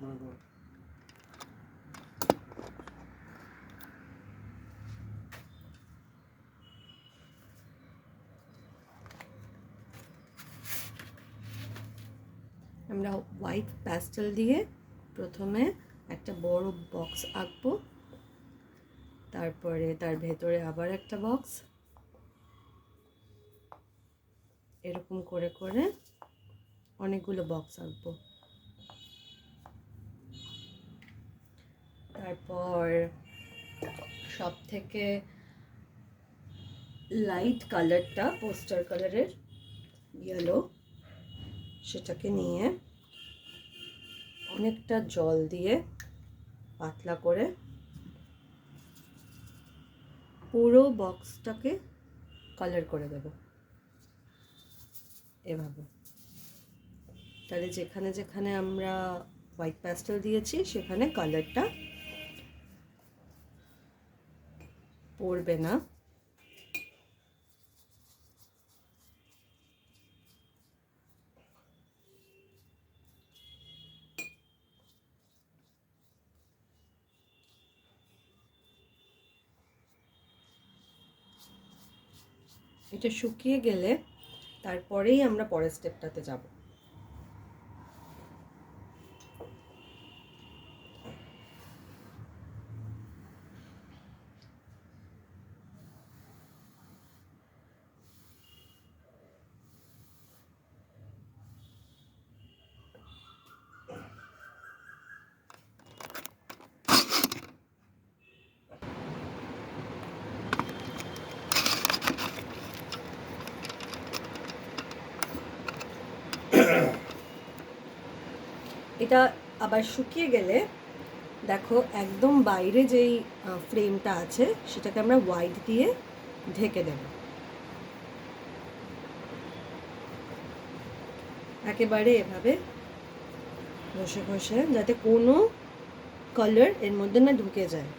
আমরা white pastel দিয়ে প্রথমে একটা বড় বক্স আঁকবো, তারপরে তার ভেতরে আবার একটা বক্স, এরকম করে করে অনেকগুলো বক্স আঁকবো। তারপর সব থেকে লাইট কালারটা, পোস্টার কালারের ইয়েলো, সেটাকে নিয়ে অনেকটা জল দিয়ে পাতলা করে পুরো বক্সটাকে কালার করে দেব এভাবে। তাহলে যেখানে যেখানে আমরা হোয়াইট প্যাস্টেল দিয়েছি সেখানে কালারটা পড়বে না। এটা শুকিয়ে গেলে তারপরেই আমরা পরের স্টেপটাতে যাব। এটা আবার শুকিয়ে গেলে দেখো একদম বাইরে যেই ফ্রেমটা আছে সেটাকে আমরা হোয়াইট দিয়ে ঢেকে দেব, একেবারে এভাবে ঘষে ঘষে, যাতে কোনো কালার এর মধ্যে না ঢুকে যায়,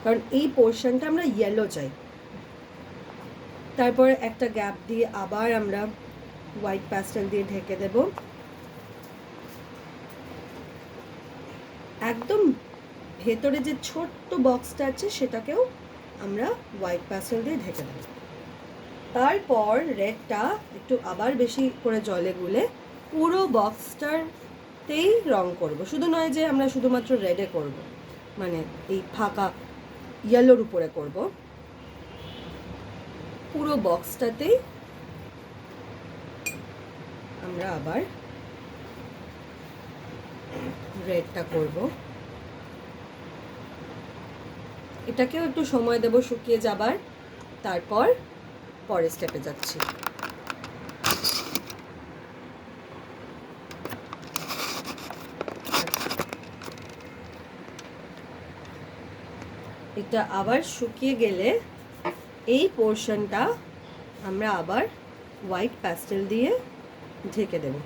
কারণ এই পোর্শনটা আমরা ইয়েলো চাই। তারপরে একটা গ্যাপ দিয়ে আবার আমরা হোয়াইট প্যাস্টেল দিয়ে ঢেকে দেব। একদম ভেতরে যে ছোট্ট বক্সটা আছে সেটাকেও আমরা হোয়াইট প্যাস্টেল দিয়ে ঢেকে দেব। তারপর রেডটা একটু আবার বেশি করে জলে গুলে পুরো বক্সটাতেই রং করব। শুধু নয় যে আমরা শুধুমাত্র রেডে করব, মানে এই ফাঁকা ইয়েলোর উপরে করব, পুরো বক্সটাতেই আমরা আবার রেডটা করব। এটাকেও একটু সময় দেব শুকিয়ে যাবার, তারপর পরের স্টেপে যাচ্ছি। এটা আবার শুকিয়ে গেলে এই পোর্শনটা আমরা আবার হোয়াইট প্যাস্টেল দিয়ে ঢেকে দেব।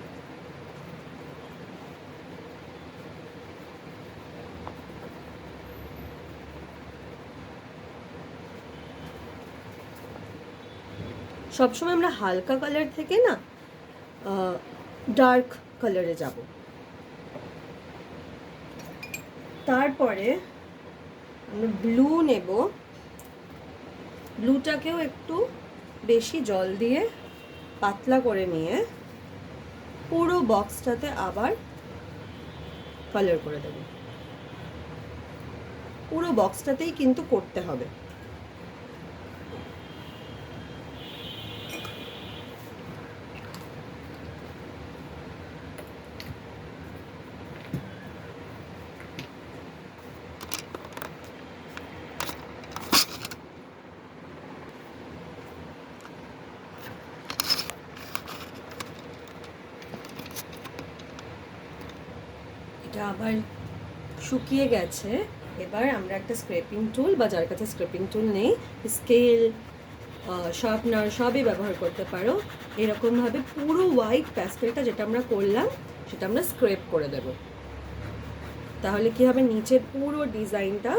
সবসময় আমরা হালকা কালার থেকে না ডার্ক কালারে যাব। তারপরে আমরা ব্লু নেব, ব্লুটাকেও একটু বেশি জল দিয়ে পাতলা করে নিয়ে পুরো বক্সটাতে আবার কালার করে দেব। পুরো বক্সটাতেই কিন্তু করতে হবে। এটা আবার শুকিয়ে গেছে। এবার আমরা একটা স্ক্রেপিং টুল, বা যার কাছে স্ক্রেপিং টুল নেই, স্কেল, শার্পনার সবই ব্যবহার করতে পারো। এরকমভাবে পুরো হোয়াইট প্যাস্টেলটা যেটা আমরা করলাম সেটা আমরা স্ক্রেপ করে দেব। তাহলে কি হবে, নিচের পুরো ডিজাইনটা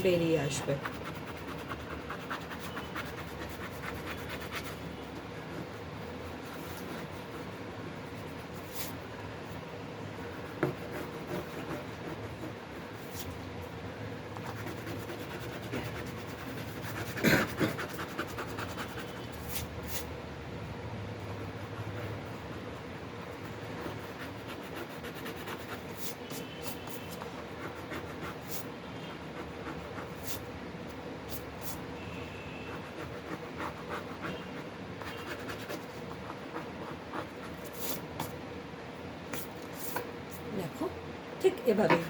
বেরিয়ে আসবে। ঠিক এভাবেই